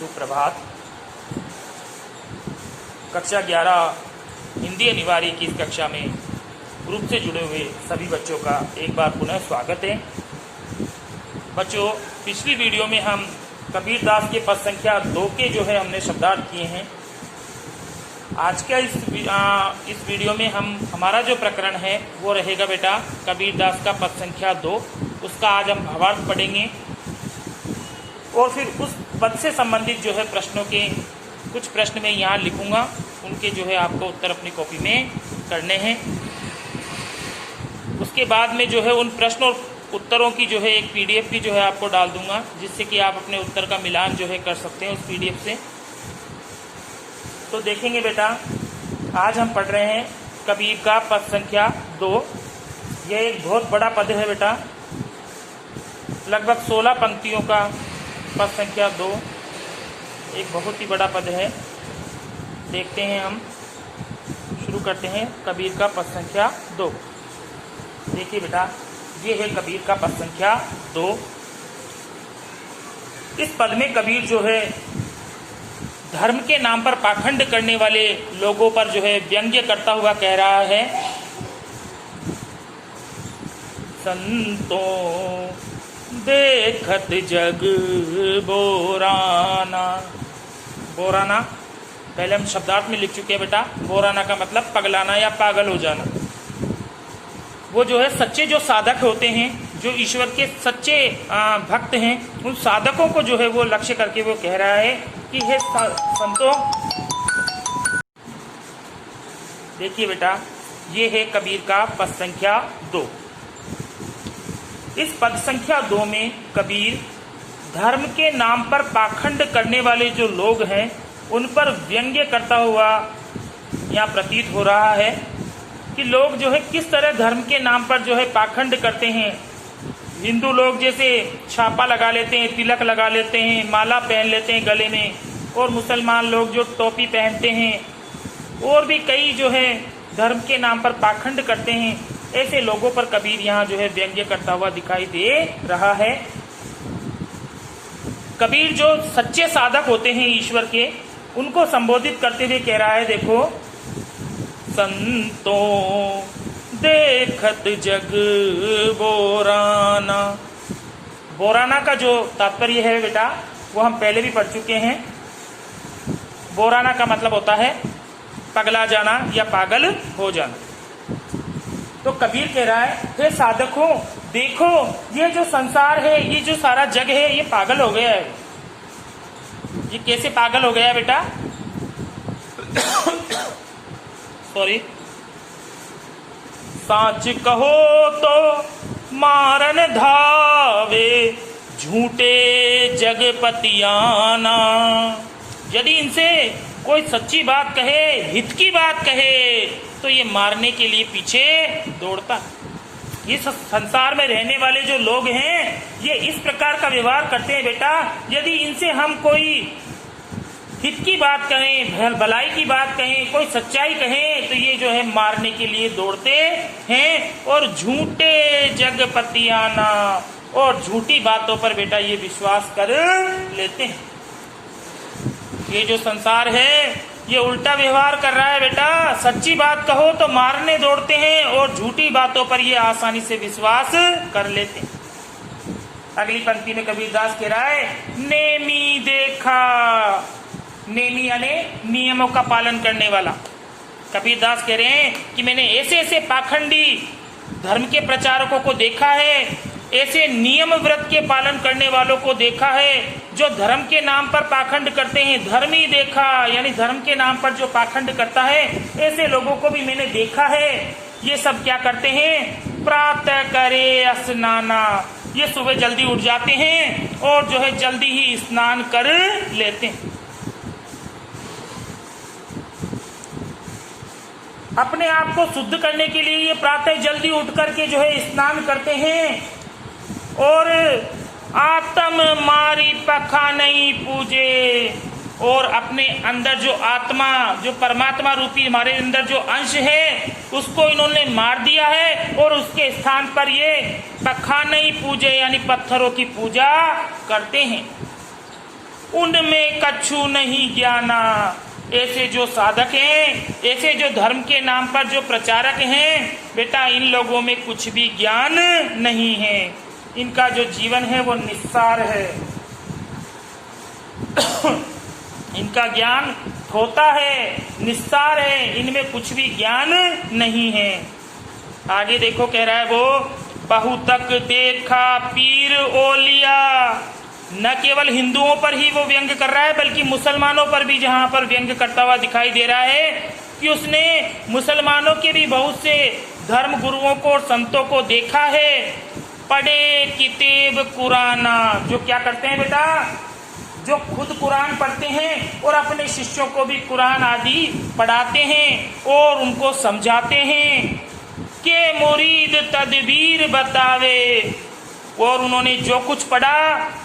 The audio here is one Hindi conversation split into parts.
सुप्रभात। कक्षा 11 हिंदी अनिवार्य की इस कक्षा में ग्रुप से जुड़े हुए सभी बच्चों का एक बार पुनः स्वागत है। बच्चों, पिछली वीडियो में हम कबीर दास के पद संख्या 2 के जो है हमने शब्दार्थ किए हैं। आज का इस वीडियो में हमारा जो प्रकरण है वो रहेगा बेटा कबीर दास का पद संख्या 2। उसका आज हम भावार्थ पढ़ेंगे और फिर उस पद से संबंधित जो है प्रश्नों के कुछ प्रश्न मैं यहाँ लिखूंगा, उनके जो है आपको उत्तर अपनी कॉपी में करने हैं। उसके बाद में जो है उन प्रश्न और उत्तरों की जो है एक PDF भी जो है आपको डाल दूंगा, जिससे कि आप अपने उत्तर का मिलान जो है कर सकते हैं उस PDF से। तो देखेंगे बेटा, आज हम पढ़ रहे हैं कबीर का पद संख्या 2। यह एक बहुत बड़ा पद है बेटा, लगभग 16 पंक्तियों का पद संख्या 2 एक बहुत ही बड़ा पद है। देखते हैं, हम शुरू करते हैं कबीर का पद संख्या 2। देखिए बेटा, ये है कबीर का पद संख्या 2। इस पद में कबीर जो है धर्म के नाम पर पाखंड करने वाले लोगों पर जो है व्यंग्य करता हुआ कह रहा है, संतों देखत जग बोराना। बोराना पहले हम शब्दार्थ में लिख चुके हैं बेटा। बोराना का मतलब पगलाना या पागल हो जाना। वो जो है सच्चे जो साधक होते हैं, जो ईश्वर के सच्चे भक्त हैं, उन साधकों को जो है वो लक्ष्य करके वो कह रहा है कि हे संतों। देखिए बेटा, ये है कबीर का पद संख्या 2। इस पद संख्या 2 में कबीर धर्म के नाम पर पाखंड करने वाले जो लोग हैं उन पर व्यंग्य करता हुआ यहाँ प्रतीत हो रहा है कि लोग जो है किस तरह धर्म के नाम पर जो है पाखंड करते हैं। हिंदू लोग जैसे छापा लगा लेते हैं, तिलक लगा लेते हैं, माला पहन लेते हैं गले में, और मुसलमान लोग जो टोपी पहनते हैं, और भी कई जो है धर्म के नाम पर पाखंड करते हैं। ऐसे लोगों पर कबीर यहाँ जो है व्यंग्य करता हुआ दिखाई दे रहा है। कबीर जो सच्चे साधक होते हैं ईश्वर के, उनको संबोधित करते हुए कह रहा है, देखो, संतों देखत जग बोराना। बोराना का जो तात्पर्य है बेटा वो हम पहले भी पढ़ चुके हैं। बोराना का मतलब होता है पगला जाना या पागल हो जाना। तो कबीर कह रहा है, हे साधकों, देखो ये जो संसार है, ये जो सारा जग है, ये पागल हो गया है। ये कैसे पागल हो गया है बेटा? सॉरी। साच कहो तो मारन धावे, झूठे जगपतियाना। यदि इनसे कोई सच्ची बात कहे, हित की बात कहे, तो ये मारने के लिए पीछे दौड़ता। ये संसार में रहने वाले जो लोग हैं, ये इस प्रकार का व्यवहार करते हैं बेटा। यदि इनसे हम कोई हित की बात कहें, भलाई की बात कहें, कोई सच्चाई कहें, तो ये जो है मारने के लिए दौड़ते हैं। और झूठे जगपतियाना, और झूठी बातों पर बेटा ये विश्वास कर लेते हैं। ये जो संसार है ये उल्टा व्यवहार कर रहा है बेटा। सच्ची बात कहो तो मारने दौड़ते हैं, और झूठी बातों पर ये आसानी से विश्वास कर लेते हैं। अगली पंक्ति में कबीरदास कह रहा है, नेमी देखा। नेमी यानी नियमों का पालन करने वाला। कबीरदास कह रहे हैं कि मैंने ऐसे ऐसे पाखंडी धर्म के प्रचारकों को देखा है, ऐसे नियम व्रत के पालन करने वालों को देखा है, जो धर्म के नाम पर पाखंड करते हैं। धर्मी देखा यानी धर्म के नाम पर जो पाखंड करता है, ऐसे लोगों को भी मैंने देखा है। ये सब क्या करते हैं? प्रातः करे स्नाना। ये सुबह जल्दी उठ जाते हैं और जो है जल्दी ही स्नान कर लेते हैं। अपने आप को शुद्ध करने के लिए ये प्रातः जल्दी उठ करके जो है स्नान करते हैं, और आत्म मारी पखा नहीं पूजे, और अपने अंदर जो आत्मा, जो परमात्मा रूपी हमारे अंदर जो अंश है, उसको इन्होंने मार दिया है, और उसके स्थान पर ये पखा नहीं पूजे यानी पत्थरों की पूजा करते हैं। उनमें कछु नहीं ज्ञाना। ऐसे जो साधक हैं, ऐसे जो धर्म के नाम पर जो प्रचारक हैं, बेटा इन लोगों में कुछ भी ज्ञान नहीं है। इनका जो जीवन है वो निस्सार है। इनका ज्ञान होता है, निस्सार है, इनमें कुछ भी ज्ञान नहीं है। आगे देखो कह रहा है वो, बहुतक देखा पीर ओलिया। न केवल हिंदुओं पर ही वो व्यंग कर रहा है बल्कि मुसलमानों पर भी जहां पर व्यंग करता हुआ दिखाई दे रहा है कि उसने मुसलमानों के भी बहुत से धर्म गुरुओं को और संतों को देखा है। पढ़े किताब कुराना, जो क्या करते हैं बेटा, जो खुद कुरान पढ़ते हैं और अपने शिष्यों को भी कुरान आदि पढ़ाते हैं और उनको समझाते हैं कि मुरीद तदबीर बतावे। और उन्होंने जो कुछ पढ़ा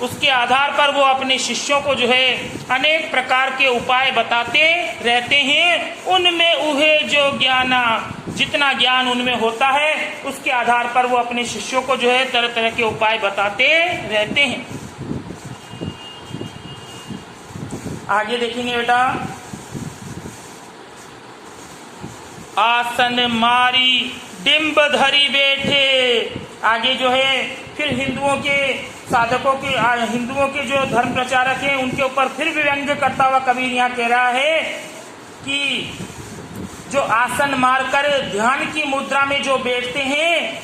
उसके आधार पर वो अपने शिष्यों को जो है अनेक प्रकार के उपाय बताते रहते हैं। उनमें उहे जो ज्ञाना, जितना ज्ञान उनमें होता है उसके आधार पर वो अपने शिष्यों को जो है तरह तरह के उपाय बताते रहते हैं। आगे देखेंगे बेटा, आसन मारी डिम्ब धरी बैठे। आगे जो है फिर हिंदुओं के साधकों के, हिंदुओं के जो धर्म प्रचारक हैं उनके ऊपर फिर भी व्यंग्य करता हुआ कबीर यहाँ कह रहा है कि जो आसन मारकर ध्यान की मुद्रा में जो बैठते हैं,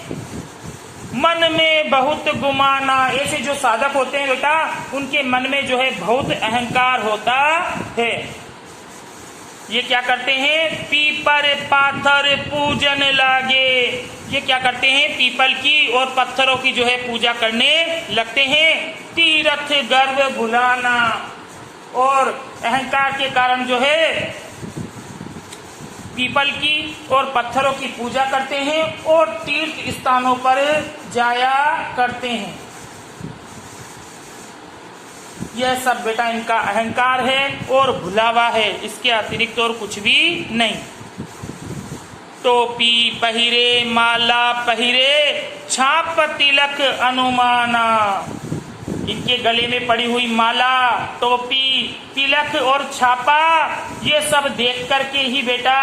मन में बहुत गुमाना। ऐसे जो साधक होते हैं बेटा, उनके मन में जो है बहुत अहंकार होता है। ये क्या करते हैं, पीपर पाथर पूजन लागे। ये क्या करते हैं, पीपल की और पत्थरों की जो है पूजा करने लगते हैं। तीर्थ गर्व भुलाना, और अहंकार के कारण जो है पीपल की और पत्थरों की पूजा करते हैं और तीर्थ स्थानों पर जाया करते हैं। यह सब बेटा इनका अहंकार है और भुलावा है, इसके अतिरिक्त और कुछ भी नहीं। टोपी पहिरे माला पहिरे छाप तिलक अनुमाना। इनके गले में पड़ी हुई माला, टोपी, तिलक और छापा, ये सब देख करके ही बेटा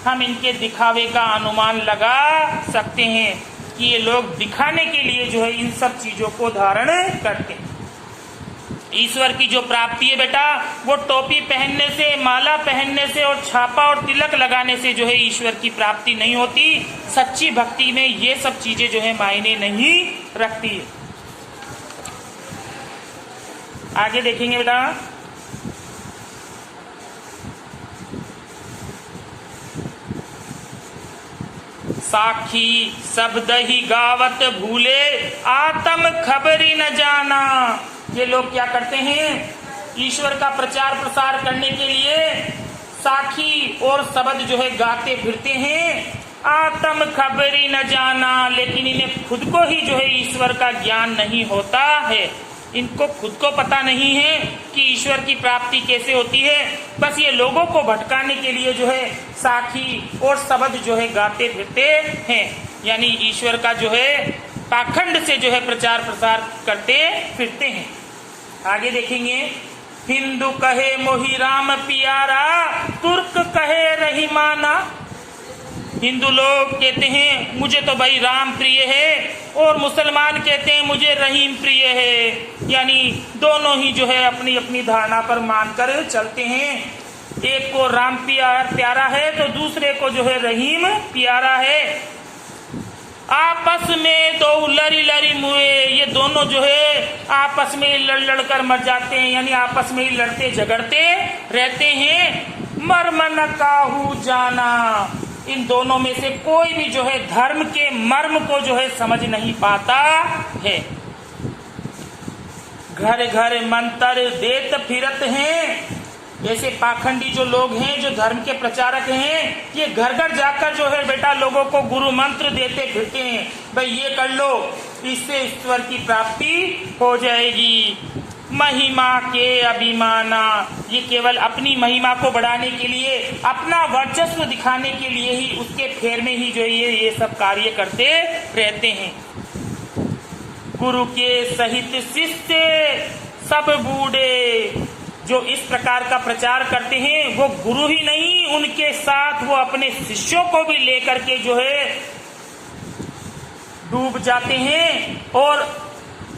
हम इनके दिखावे का अनुमान लगा सकते हैं कि ये लोग दिखाने के लिए जो है इन सब चीजों को धारण करते हैं। ईश्वर की जो प्राप्ति है बेटा, वो टोपी पहनने से, माला पहनने से और छापा और तिलक लगाने से जो है ईश्वर की प्राप्ति नहीं होती। सच्ची भक्ति में ये सब चीजें जो है मायने नहीं रखती है। आगे देखेंगे बेटा, साखी शब्द ही गावत भूले आत्म खबरी न जाना। ये लोग क्या करते हैं, ईश्वर का प्रचार प्रसार करने के लिए साखी और शब्द जो है गाते फिरते हैं। आत्म खबरी न जाना, लेकिन इन्हें खुद को ही जो है ईश्वर का ज्ञान नहीं होता है। इनको खुद को पता नहीं है कि ईश्वर की प्राप्ति कैसे होती है। बस ये लोगों को भटकाने के लिए जो है साखी और शब्द जो है गाते फिरते हैं, यानी ईश्वर का जो है पाखंड से जो है प्रचार प्रसार करते फिरते हैं। आगे देखेंगे, हिंदू कहे मोहि राम प्यारा, तुर्क कहे रहीमाना। हिंदू लोग कहते हैं मुझे तो भाई राम प्रिय है, और मुसलमान कहते हैं मुझे रहीम प्रिय है। यानी दोनों ही जो है अपनी अपनी धारणा पर मानकर चलते हैं। एक को राम प्यारा है तो दूसरे को जो है रहीम प्यारा है। आपस में दो लड़ी लड़ी मुए, ये दोनों जो है आपस में लड़ लड़ कर मर जाते हैं, यानी आपस में ही लड़ते झगड़ते रहते हैं। मर्म न काहू जाना, इन दोनों में से कोई भी जो है धर्म के मर्म को जो है समझ नहीं पाता है। घर घर मंत्र देत फिरत हैं। ऐसे पाखंडी जो लोग हैं, जो धर्म के प्रचारक हैं, ये घर घर जाकर जो है बेटा लोगों को गुरु मंत्र देते फिरते हैं। भाई ये कर लो, इससे ईश्वर की प्राप्ति हो जाएगी। महिमा के अभिमाना, ये केवल अपनी महिमा को बढ़ाने के लिए, अपना वर्चस्व दिखाने के लिए ही, उसके फेर में ही जो ये सब कार्य करते रहते हैं। गुरु के सहित शिष्य सब बूढ़े, जो इस प्रकार का प्रचार करते हैं वो गुरु ही नहीं, उनके साथ वो अपने शिष्यों को भी लेकर के जो है डूब जाते हैं और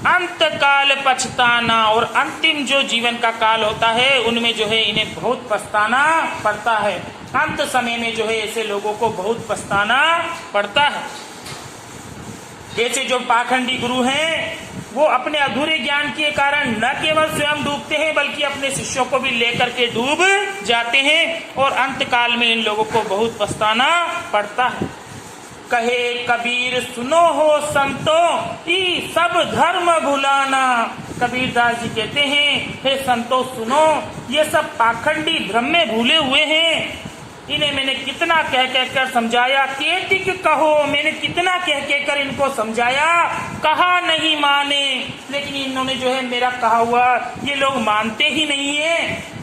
अंत काल पछताना, और अंतिम जो जीवन का काल होता है उनमें जो है इन्हें बहुत पछताना पड़ता है। अंत समय में जो है ऐसे लोगों को बहुत पछताना पड़ता है। ऐसे जो पाखंडी गुरु हैं वो अपने अधूरे ज्ञान के कारण न केवल स्वयं डूबते हैं बल्कि अपने शिष्यों को भी लेकर के डूब जाते हैं और अंत काल में इन लोगों को बहुत पछताना पड़ता है। कहे कबीर सुनो हो संतों, ई सब धर्म भुलाना। कबीर दास जी कहते हैं, हे संतों सुनो, ये सब पाखंडी भ्रम में भूले हुए हैं। इन्हें मैंने कितना कह कहकर समझाया, केतिक कहो, मैंने कितना कह कहकर इनको समझाया, कहा नहीं माने। लेकिन इन्होंने जो है मेरा कहा हुआ ये लोग मानते ही नहीं है।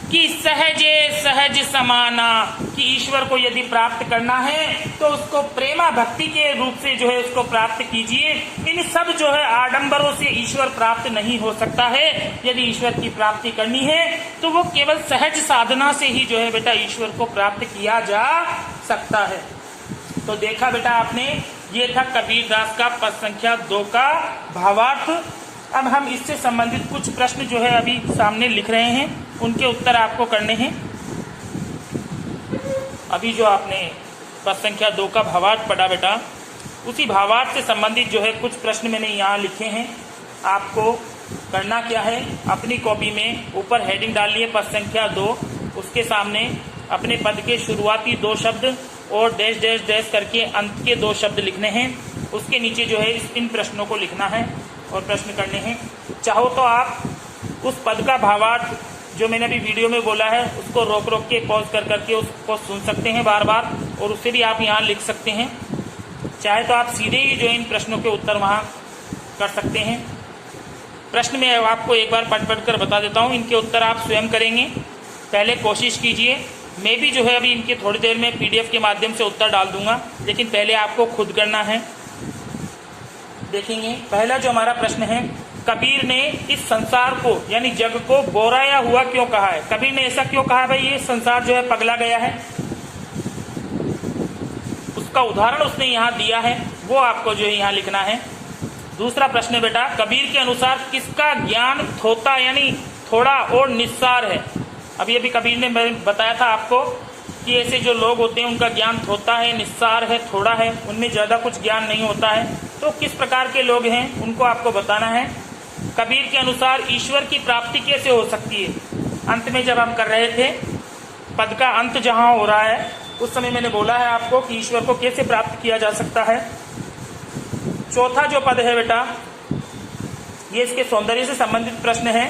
कि सहजे सहज समाना, कि ईश्वर को यदि प्राप्त करना है तो उसको प्रेमा भक्ति के रूप से जो है उसको प्राप्त कीजिए। इन सब जो है आडंबरों से ईश्वर प्राप्त नहीं हो सकता है। यदि ईश्वर की प्राप्ति करनी है तो वो केवल सहज साधना से ही जो है बेटा ईश्वर को प्राप्त किया जा सकता है। तो देखा बेटा आपने, ये था कबीर दास का पद संख्या 2 का भावार्थ। अब हम इससे संबंधित कुछ प्रश्न जो है अभी सामने लिख रहे हैं, उनके उत्तर आपको करने हैं। अभी जो आपने पद संख्या 2 का भावार्थ पढ़ा बेटा, उसी भावार्थ से संबंधित जो है कुछ प्रश्न मैंने यहाँ लिखे हैं। आपको करना क्या है, अपनी कॉपी में ऊपर हेडिंग डाल लिए पद संख्या 2, उसके सामने अपने पद के शुरुआती 2 शब्द और डैश डैश डैश करके अंत के 2 शब्द लिखने हैं। उसके नीचे जो है इन प्रश्नों को लिखना है और प्रश्न करने हैं। चाहो तो आप उस पद का भावार्थ जो मैंने अभी वीडियो में बोला है उसको रोक रोक के पॉज कर करके उसको सुन सकते हैं बार बार, और उससे भी आप यहाँ लिख सकते हैं। चाहे तो आप सीधे ही जो इन प्रश्नों के उत्तर वहाँ कर सकते हैं। प्रश्न में आपको एक बार पढ़ कर बता देता हूँ, इनके उत्तर आप स्वयं करेंगे। पहले कोशिश कीजिए, मैं भी जो है अभी इनके थोड़ी देर में PDF के माध्यम से उत्तर डाल दूंगा, लेकिन पहले आपको खुद करना है। देखेंगे पहला जो हमारा प्रश्न है, कबीर ने इस संसार को यानी जग को बोराया हुआ क्यों कहा है? कबीर ने ऐसा क्यों कहा भाई ये संसार जो है पगला गया है? उसका उदाहरण उसने यहाँ दिया है, वो आपको जो है यहाँ लिखना है। दूसरा प्रश्न बेटा, कबीर के अनुसार किसका ज्ञान थोता यानी थोड़ा और निस्सार है? अभी अभी कबीर ने बताया था आपको कि ऐसे जो लोग होते हैं उनका ज्ञान थोता है, निस्सार है, थोड़ा है, उनमें ज़्यादा कुछ ज्ञान नहीं होता है। तो किस प्रकार के लोग हैं उनको आपको बताना है। कबीर के अनुसार ईश्वर की प्राप्ति कैसे हो सकती है? अंत में जब हम कर रहे थे, पद का अंत जहाँ हो रहा है उस समय मैंने बोला है आपको कि ईश्वर को कैसे प्राप्त किया जा सकता है। चौथा जो पद है बेटा, ये इसके सौंदर्य से संबंधित प्रश्न है।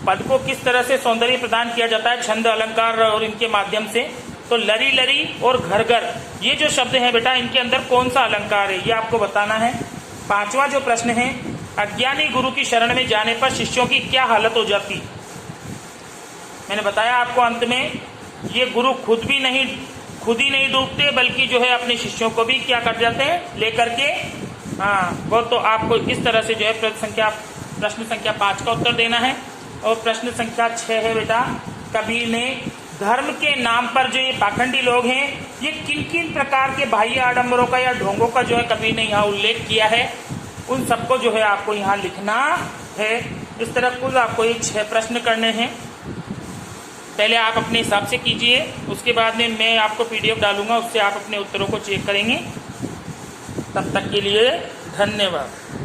पद को किस तरह से सौंदर्य प्रदान किया जाता है छंद अलंकार और इनके माध्यम से? तो लरी लरी और घर घर, ये जो शब्द हैं बेटा, इनके अंदर कौन सा अलंकार है ये आपको बताना है। पांचवा जो प्रश्न है, अज्ञानी गुरु की शरण में जाने पर शिष्यों की क्या हालत हो जाती? मैंने बताया आपको अंत में, ये गुरु खुद ही नहीं डूबते बल्कि जो है अपने शिष्यों को भी क्या कर जाते हैं लेकर के। हाँ, वो तो आपको इस तरह से जो है प्रश्न संख्या 5 का उत्तर देना है। और प्रश्न संख्या 6 है बेटा, कबीर ने धर्म के नाम पर जो ये पाखंडी लोग हैं, ये किन किन प्रकार के बाह्य आडंबरों का या ढोंगों का जो है कबीर ने यहाँ उल्लेख किया है, उन सबको जो है आपको यहाँ लिखना है। इस तरह कुल आपको ये 6 प्रश्न करने हैं। पहले आप अपने हिसाब से कीजिए, उसके बाद में मैं आपको PDF डालूंगा, उससे आप अपने उत्तरों को चेक करेंगे। तब तक के लिए धन्यवाद।